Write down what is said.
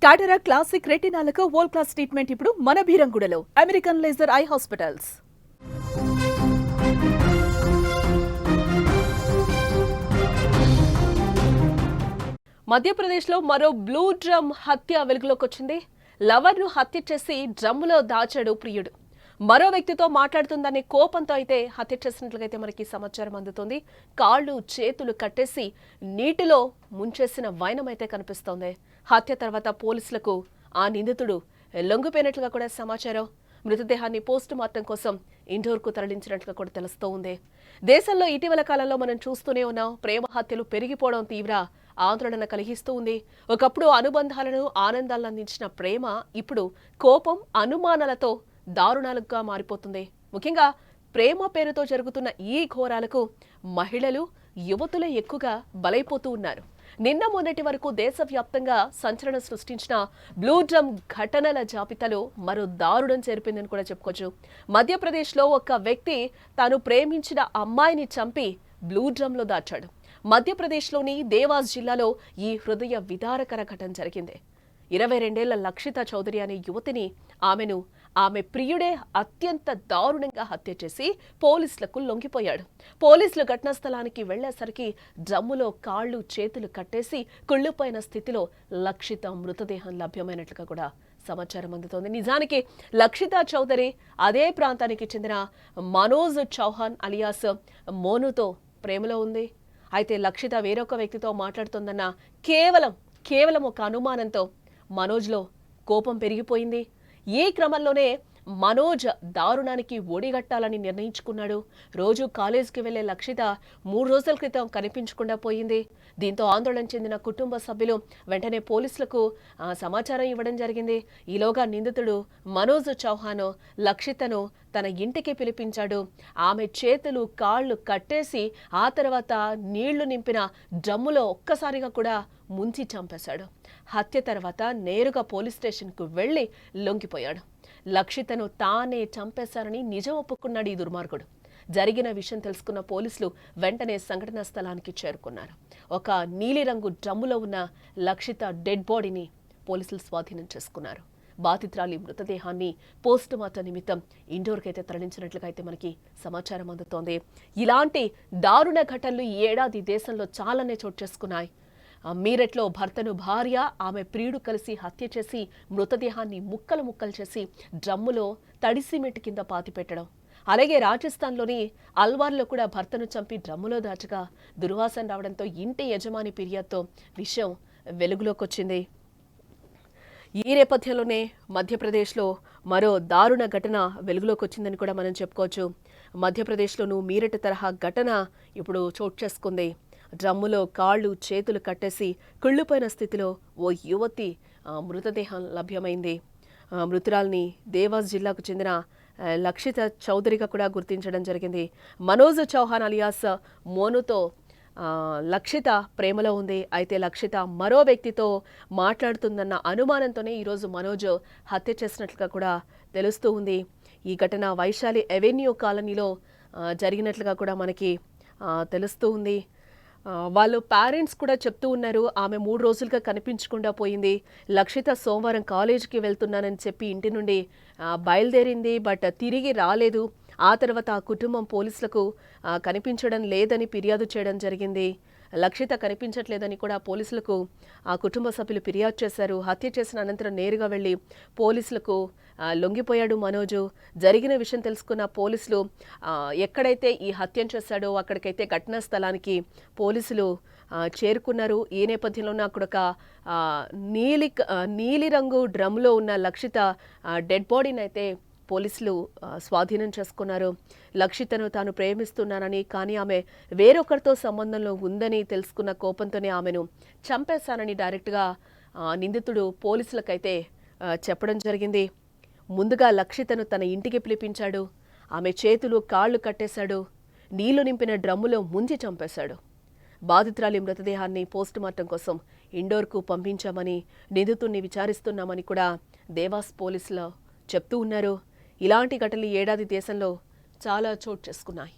టాటరా classic రెటినాలకు world class treatment ఇప్పుడు మన భీరంగూడలో American laser eye hospitals. మధ్యప్రదేశ్లో మరో బ్లూ డ్రమ్ హత్య వెలుగులోకి వచ్చింది. లవర్ను హత్య చేసి డ్రమ్ములో దాచాడు ప్రియుడు. మరో వ్యక్తితో మాట్లాడుతుందనే కోపంతో అయితే హత్య చేసినట్లుగా మనకి సమాచారం అందుతోంది. కాళ్ళు చేతులు కట్టేసి నీటిలో ముంచేసిన వైనం అయితే కనిపిస్తోంది. హత్య తర్వాత పోలీసులకు ఆ నిందితుడు లొంగిపోయినట్లుగా కూడా సమాచారం. మృతదేహాన్ని పోస్ట్ మార్టం కోసం ఇండోర్కు తరలించినట్లుగా కూడా తెలుస్తూ ఉంది. దేశంలో ఇటీవల కాలంలో మనం చూస్తూనే ఉన్నాం. ప్రేమ హత్యలు పెరిగిపోవడం తీవ్ర ఆందోళన కలిగిస్తూ ఉంది. ఒకప్పుడు అనుబంధాలను ఆనందాలను అందించిన ప్రేమ ఇప్పుడు కోపం అనుమానాలతో దారుణాలుగా మారిపోతుంది. ముఖ్యంగా ప్రేమ పేరుతో జరుగుతున్న ఈ ఘోరాలకు మహిళలు యువతులే ఎక్కువగా బలైపోతూ ఉన్నారు. నిన్న మొన్నటి వరకు దేశవ్యాప్తంగా సంచలనం సృష్టించిన బ్లూ డ్రమ్ ఘటనల జాబితాలో మరో దారుణం చేరిపోయిందని కూడా చెప్పుకోవచ్చు. మధ్యప్రదేశ్లో ఒక వ్యక్తి తాను ప్రేమించిన అమ్మాయిని చంపి బ్లూ డ్రమ్లో దాచాడు. మధ్యప్రదేశ్లోని దేవాస్ జిల్లాలో ఈ హృదయ విదారకర ఘటన జరిగింది. 22 ఏళ్ల లక్షిత చౌదరి అనే యువతిని ఆమె ప్రియుడే అత్యంత దారుణంగా హత్య చేసి పోలీసులకు లొంగిపోయాడు. పోలీసులు ఘటనా స్థలానికి వెళ్లేసరికి డ్రమ్ములో కాళ్ళు చేతులు కట్టేసి కుళ్ళిపోయిన స్థితిలో లక్షిత మృతదేహం లభ్యమైనట్లుగా కూడా సమాచారం అందుతోంది. నిజానికి లక్షిత చౌదరి అదే ప్రాంతానికి చెందిన మనోజ్ చౌహాన్ అలియాస్ మోనుతో ప్రేమలో ఉంది. అయితే లక్షిత వేరొక వ్యక్తితో మాట్లాడుతోందన్న కేవలం ఒక అనుమానంతో మనోజ్లో కోపం పెరిగిపోయింది. ఈ క్రమంలోనే మనోజ్ దారుణానికి ఒడిగట్టాలని నిర్ణయించుకున్నాడు. రోజు కాలేజీకి వెళ్లే లక్షిత 3 రోజుల క్రితం కనిపించకుండా పోయింది. దీంతో ఆందోళన చెందిన కుటుంబ సభ్యులు వెంటనే పోలీసులకు సమాచారం ఇవ్వడం జరిగింది. ఈలోగా నిందితుడు మనోజ్ చౌహాన్ లక్షితను తన ఇంటికి పిలిపించాడు. ఆమె చేతులు కాళ్ళు కట్టేసి ఆ తర్వాత నీళ్లు నింపిన డ్రమ్ములో ఒక్కసారిగా కూడా ముంచి చంపేశాడు. హత్య తర్వాత నేరుగా పోలీస్ స్టేషన్కు వెళ్లి లొంగిపోయాడు. లక్షితను తానే చంపేశారని నిజం ఒప్పుకున్నాడు ఈ దుర్మార్గుడు. జరిగిన విషయం తెలుసుకున్న పోలీసులు వెంటనే సంఘటనా స్థలానికి చేరుకున్నారు. ఒక నీలిరంగు డ్రమ్ములో ఉన్న లక్షిత డెడ్ బాడీని పోలీసులు స్వాధీనం చేసుకున్నారు. బాధితురాలి మృతదేహాన్ని పోస్ట్ మార్టం నిమిత్తం ఇండోర్కైతే తరలించినట్లుగా అయితే మనకి సమాచారం అందుతోంది. ఇలాంటి దారుణ ఘటనలు ఈ ఏడాది దేశంలో చాలానే చోటు చేసుకున్నాయి. మీరట్లో భర్తను భార్య ఆమె ప్రియుడు కలిసి హత్య చేసి మృతదేహాన్ని ముక్కలు చేసి డ్రమ్ములో తడి సిమెంట్ కింద పాతిపెట్టడం. అలాగే రాజస్థాన్లోని అల్వార్లో కూడా భర్తను చంపి డ్రమ్ములో దాచగా దుర్వాసన రావడంతో ఇంటి యజమాని ఫిర్యాదుతో విషయం వెలుగులోకి వచ్చింది. ఈ నేపథ్యంలోనే మధ్యప్రదేశ్లో మరో దారుణ ఘటన వెలుగులోకి వచ్చిందని కూడా మనం చెప్పుకోవచ్చు. మధ్యప్రదేశ్లోనూ మీరట్ తరహా ఘటన ఇప్పుడు చోటు చేసుకుంది. డ్రమ్ములో కాళ్ళు చేతులు కట్టేసి కుళ్ళిపోయిన స్థితిలో ఓ యువతి మృతదేహం లభ్యమైంది. మృతురాల్ని దేవాస్ జిల్లాకు చెందిన లక్షిత చౌదరిగా కూడా గుర్తించడం జరిగింది. మనోజ్ చౌహాన్ అలియాస్ మోనుతో లక్షిత ప్రేమలో ఉంది. అయితే లక్షిత మరో వ్యక్తితో మాట్లాడుతుందన్న అనుమానంతోనే ఈరోజు మనోజ్ హత్య చేసినట్లుగా కూడా తెలుస్తూ ఉంది. ఈ ఘటన వైశాలి అవెన్యూ కాలనీలో జరిగినట్లుగా కూడా మనకి తెలుస్తూ ఉంది. వాళ్ళు పేరెంట్స్ కూడా చెప్తూ ఉన్నారు, ఆమె 3 రోజులుగా కనిపించకుండా పోయింది. లక్షిత సోమవారం కాలేజీకి వెళ్తున్నానని చెప్పి ఇంటి నుండి బయలుదేరింది, బట్ తిరిగి రాలేదు. ఆ తర్వాత ఆ కుటుంబం పోలీసులకు కనిపించడం లేదని ఫిర్యాదు చేయడం జరిగింది. లక్షిత కనిపించట్లేదని కూడా పోలీసులకు ఆ కుటుంబ సభ్యులు ఫిర్యాదు చేశారు. హత్య చేసిన అనంతరం నేరుగా వెళ్లి పోలీసులకు లొంగిపోయాడు మనోజు. జరిగిన విషయం తెలుసుకున్న పోలీసులు ఎక్కడైతే ఈ హత్యను చేశాడో అక్కడికైతే ఘటనా స్థలానికి పోలీసులు చేరుకున్నారు. ఈ నేపథ్యంలోనే అక్కడ ఒక నీలిరంగు డ్రమ్లో ఉన్న లక్షిత డెడ్ బాడీని అయితే పోలీసులు స్వాధీనం చేసుకున్నారు. లక్షితను తాను ప్రేమిస్తున్నానని, కానీ ఆమె వేరొకరితో సంబంధంలో ఉందని తెలుసుకున్న కోపంతోనే ఆమెను చంపేశానని డైరెక్ట్గా నిందితుడు పోలీసులకైతే చెప్పడం జరిగింది. ముందుగా లక్షితను తన ఇంటికి పిలిపించాడు. ఆమె చేతులు కాళ్ళు కట్టేశాడు. నీళ్లు నింపిన డ్రమ్ములో ముంచి చంపేశాడు. బాధితురాలి మృతదేహాన్ని పోస్ట్ మార్టం కోసం ఇండోర్కు పంపించామని, నిందితుడిని విచారిస్తున్నామని కూడా దేవాస్ పోలీసులు చెప్తూ ఉన్నారు. ఇలాంటి ఘటనలు ఏడాది దేశంలో చాలా చోటు చేసుకున్నాయి.